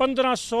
1500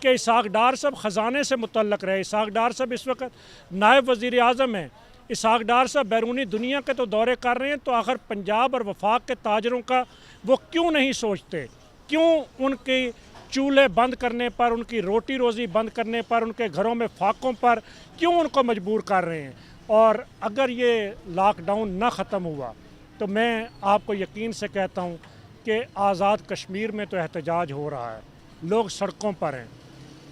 کہ اسحاق ڈار صاحب خزانے سے متعلق رہے. اسحاق ڈار صاحب اس وقت نائب وزیر اعظم ہیں. اسحاق ڈار صاحب بیرونی دنیا کے تو دورے کر رہے ہیں, تو آخر پنجاب اور وفاق کے تاجروں کا وہ کیوں نہیں سوچتے؟ کیوں ان کی چولہے بند کرنے پر, ان کی روٹی روزی بند کرنے پر, ان کے گھروں میں فاقوں پر کیوں ان کو مجبور کر رہے ہیں؟ اور اگر یہ لاک ڈاؤن نہ ختم ہوا تو میں آپ کو یقین سے کہتا ہوں کہ آزاد کشمیر میں تو احتجاج ہو رہا ہے, لوگ سڑکوں پر ہیں.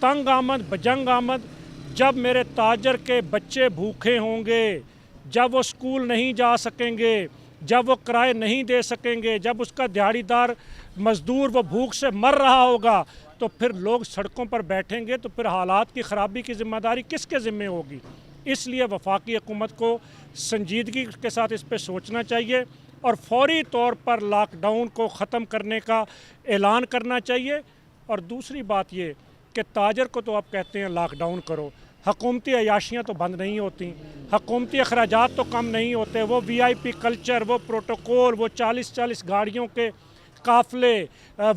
تنگ آمد بجنگ آمد, جب میرے تاجر کے بچے بھوکے ہوں گے, جب وہ سکول نہیں جا سکیں گے, جب وہ کرائے نہیں دے سکیں گے, جب اس کا دیہڑی دار مزدور وہ بھوک سے مر رہا ہوگا, تو پھر لوگ سڑکوں پر بیٹھیں گے, تو پھر حالات کی خرابی کی ذمہ داری کس کے ذمہ ہوگی؟ اس لیے وفاقی حکومت کو سنجیدگی کے ساتھ اس پہ سوچنا چاہیے اور فوری طور پر لاک ڈاؤن کو ختم کرنے کا اعلان کرنا چاہیے. اور دوسری بات یہ کہ تاجر کو تو آپ کہتے ہیں لاک ڈاؤن کرو, حکومتی عیاشیاں تو بند نہیں ہوتی, حکومتی اخراجات تو کم نہیں ہوتے, وہ وی آئی پی کلچر, وہ پروٹوکول, وہ 40 گاڑیوں کے قافلے,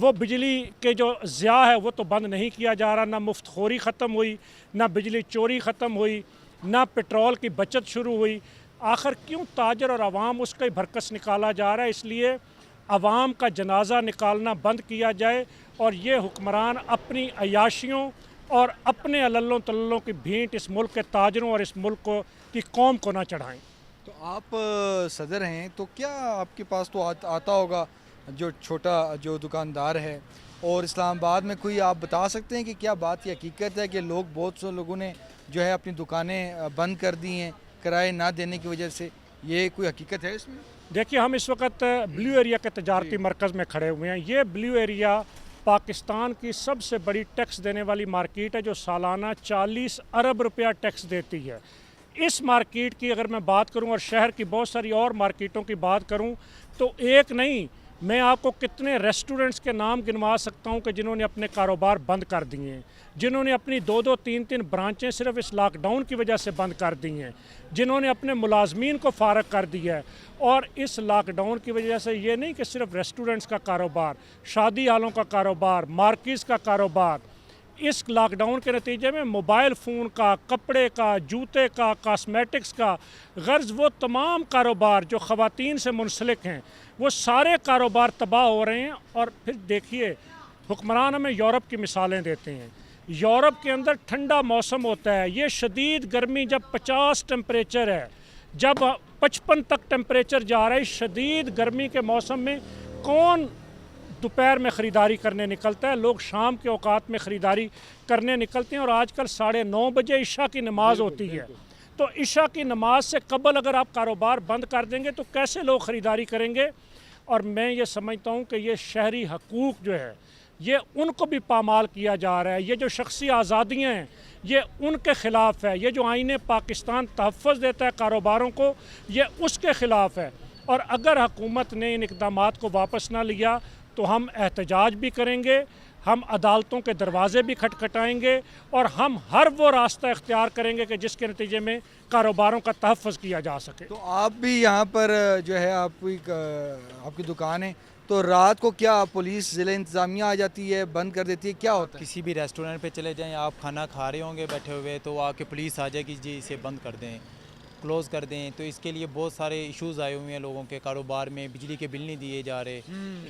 وہ بجلی کے جو ضیاع ہے وہ تو بند نہیں کیا جا رہا. نہ مفت خوری ختم ہوئی, نہ بجلی چوری ختم ہوئی, نہ پیٹرول کی بچت شروع ہوئی. آخر کیوں تاجر اور عوام اس کا ہی بھرکس نکالا جا رہا ہے؟ اس لیے عوام کا جنازہ نکالنا بند کیا جائے اور یہ حکمران اپنی عیاشیوں اور اپنے عللوں تللوں کی بھینٹ اس ملک کے تاجروں اور اس ملک کی قوم کو نہ چڑھائیں. تو آپ صدر ہیں, تو کیا آپ کے پاس تو آتا ہوگا جو چھوٹا جو دکاندار ہے, اور اسلام آباد میں کوئی آپ بتا سکتے ہیں کہ کیا بات یہ حقیقت ہے کہ بہت سے لوگوں نے جو ہے اپنی دکانیں بند کر دی ہیں کرائے نہ دینے کی وجہ سے؟ یہ کوئی حقیقت ہے اس میں؟ دیکھیے, ہم اس وقت بلیو ایریا کے تجارتی مرکز میں کھڑے ہوئے ہیں. یہ بلیو ایریا پاکستان کی سب سے بڑی ٹیکس دینے والی مارکیٹ ہے, جو سالانہ 40 ارب روپیہ ٹیکس دیتی ہے. اس مارکیٹ کی اگر میں بات کروں اور شہر کی بہت ساری اور مارکیٹوں کی بات کروں تو ایک نہیں, میں آپ کو کتنے ریسٹورنٹس کے نام گنوا سکتا ہوں کہ جنہوں نے اپنے کاروبار بند کر دیے ہیں, جنہوں نے اپنی 2 3 برانچیں صرف اس لاک ڈاؤن کی وجہ سے بند کر دی ہیں, جنہوں نے اپنے ملازمین کو فارغ کر دیا ہے. اور اس لاک ڈاؤن کی وجہ سے یہ نہیں کہ صرف ریسٹورنٹس کا کاروبار, شادی ہالوں کا کاروبار, مارکیز کا کاروبار, اس لاک ڈاؤن کے نتیجے میں موبائل فون کا, کپڑے کا, جوتے کا, کاسمیٹکس کا, غرض وہ تمام کاروبار جو خواتین سے منسلک ہیں وہ سارے کاروبار تباہ ہو رہے ہیں. اور پھر دیکھیے, حکمران ہمیں یورپ کی مثالیں دیتے ہیں. یورپ کے اندر ٹھنڈا موسم ہوتا ہے, یہ شدید گرمی جب 50 ٹمپریچر ہے, جب 55 تک ٹمپریچر جا رہا ہے, شدید گرمی کے موسم میں کون دوپہر میں خریداری کرنے نکلتا ہے؟ لوگ شام کے اوقات میں خریداری کرنے نکلتے ہیں. اور آج کل 9:30 بجے عشاء کی نماز ہوتی ہے, تو عشاء کی نماز سے قبل اگر آپ کاروبار بند کر دیں گے تو کیسے لوگ خریداری کریں گے؟ اور میں یہ سمجھتا ہوں کہ یہ شہری حقوق جو ہے یہ ان کو بھی پامال کیا جا رہا ہے. یہ جو شخصی آزادیاں ہیں یہ ان کے خلاف ہے. یہ جو آئین پاکستان تحفظ دیتا ہے کاروباروں کو, یہ اس کے خلاف ہے. اور اگر حکومت نے ان اقدامات کو واپس نہ لیا تو ہم احتجاج بھی کریں گے, ہم عدالتوں کے دروازے بھی کھٹکھٹائیں گے, اور ہم ہر وہ راستہ اختیار کریں گے کہ جس کے نتیجے میں کاروباروں کا تحفظ کیا جا سکے. تو آپ بھی یہاں پر جو ہے آپ کی دکان ہے, تو رات کو کیا پولیس ضلع انتظامیہ آ جاتی ہے, بند کر دیتی ہے, کیا ہوتا ہے؟ کسی بھی ریسٹورنٹ پہ چلے جائیں, آپ کھانا کھا رہے ہوں گے بیٹھے ہوئے, تو آ کے پولیس آ جائے گی, جی اسے بند کر دیں, کلوز کر دیں. تو اس کے لیے بہت سارے ایشوز آئے ہوئے ہیں لوگوں کے کاروبار میں. بجلی کے بل نہیں دیے جا رہے,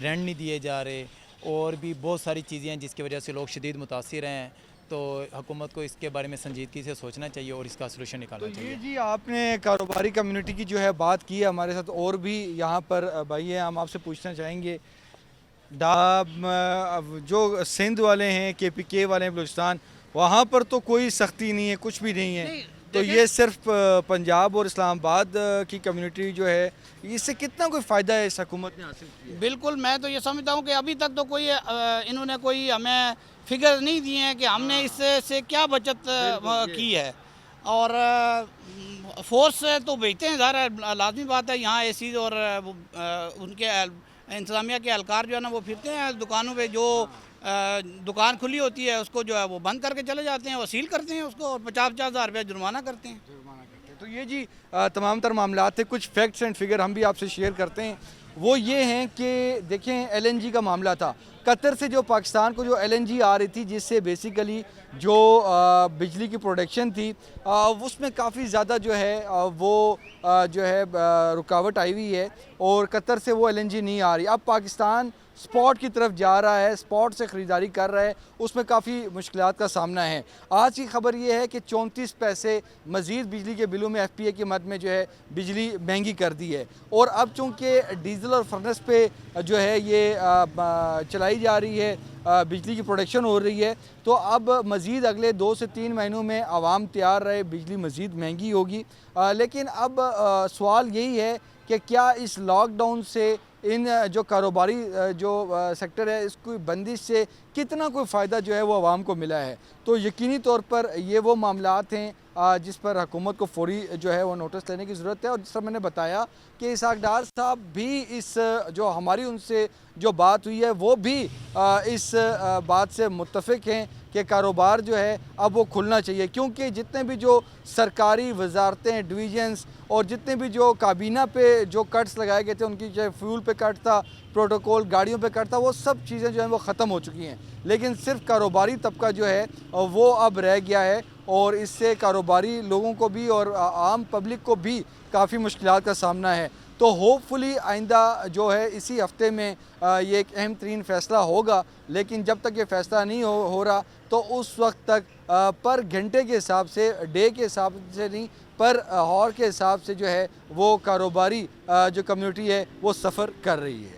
رینٹ نہیں دیے جا رہے, اور بھی بہت ساری چیزیں ہیں جس کی وجہ سے لوگ شدید متاثر ہیں. تو حکومت کو اس کے بارے میں سنجیدگی سے سوچنا چاہیے اور اس کا سلوشن نکالنا چاہیے. جی آپ نے کاروباری کمیونٹی کی جو ہے بات کی ہے, ہمارے ساتھ اور بھی یہاں پر بھائی ہیں, ہم آپ سے پوچھنا چاہیں گے جو سندھ والے ہیں, KPK والے ہیں بلوچستان, وہاں پر تو کوئی سختی نہیں ہے, کچھ بھی نہیں ہے, تو یہ صرف پنجاب اور اسلام آباد کی کمیونٹی جو ہے, اس سے کتنا کوئی فائدہ ہے اس حکومت نے حاصل کیا؟ بالکل, میں تو یہ سمجھتا ہوں کہ ابھی تک تو کوئی انہوں نے کوئی ہمیں فگر نہیں دی ہیں کہ ہم نے اس سے کیا بچت کی ہے. اور فورس تو بھیجتے ہیں, ظاہر لازمی بات ہے, یہاں اے سیز اور ان کے انتظامیہ کے اہلکار جو ہے نا وہ پھرتے ہیں دکانوں پہ, جو دکان کھلی ہوتی ہے اس کو جو ہے وہ بند کر کے چلے جاتے ہیں, وصیل کرتے ہیں اس کو, اور 50,000 روپے جرمانہ کرتے ہیں. تو یہ جی تمام تر معاملات تھے. کچھ فیکٹس اینڈ فگر ہم بھی آپ سے شیئر کرتے ہیں. وہ یہ ہیں کہ دیکھیں ایل این جی کا معاملہ تھا. قطر سے جو پاکستان کو جو ایل این جی آ رہی تھی جس سے بیسیکلی جو بجلی کی پروڈکشن تھی اس میں کافی زیادہ جو ہے وہ جو ہے رکاوٹ آئی ہوئی ہے اور قطر سے وہ ایل این جی نہیں آ رہی. اب پاکستان سپاٹ کی طرف جا رہا ہے, سپاٹ سے خریداری کر رہا ہے, اس میں کافی مشکلات کا سامنا ہے. آج کی خبر یہ ہے کہ 34 پیسے مزید بجلی کے بلوں میں ایف پی اے کی مد میں جو ہے بجلی مہنگی کر دی ہے. اور اب چونکہ ڈیزل اور فرنس پہ جو ہے یہ چلائی جا رہی ہے, بجلی کی پروڈکشن ہو رہی ہے, تو اب مزید اگلے 2 سے 3 مہینوں میں عوام تیار رہے, بجلی مزید مہنگی ہوگی. لیکن اب سوال یہی ہے کہ کیا اس لاک ڈاؤن سے ان جو کاروباری جو سیکٹر ہے اس کی بندش سے کتنا کوئی فائدہ جو ہے وہ عوام کو ملا ہے. تو یقینی طور پر یہ وہ معاملات ہیں جس پر حکومت کو فوری جو ہے وہ نوٹس لینے کی ضرورت ہے. اور جس طرح میں نے بتایا کہ اسحاق ڈار صاحب بھی اس جو ہماری ان سے جو بات ہوئی ہے وہ بھی اس بات سے متفق ہیں کہ کاروبار جو ہے اب وہ کھلنا چاہیے, کیونکہ جتنے بھی جو سرکاری وزارتیں, ڈویژنز اور جتنے بھی جو کابینہ پہ جو کٹس لگائے گئے تھے, ان کی چاہے فیول پہ کٹ تھا, پروٹوکول گاڑیوں پہ کٹ تھا, وہ سب چیزیں جو ہیں وہ ختم ہو چکی ہیں. لیکن صرف کاروباری طبقہ جو ہے وہ اب رہ گیا ہے اور اس سے کاروباری لوگوں کو بھی اور عام پبلک کو بھی کافی مشکلات کا سامنا ہے. تو ہوپ فلی آئندہ جو ہے اسی ہفتے میں یہ ایک اہم ترین فیصلہ ہوگا. لیکن جب تک یہ فیصلہ نہیں ہو رہا تو اس وقت تک پر گھنٹے کے حساب سے, ڈے کے حساب سے نہیں, پر ہار کے حساب سے جو ہے وہ کاروباری جو کمیونٹی ہے وہ سفر کر رہی ہے.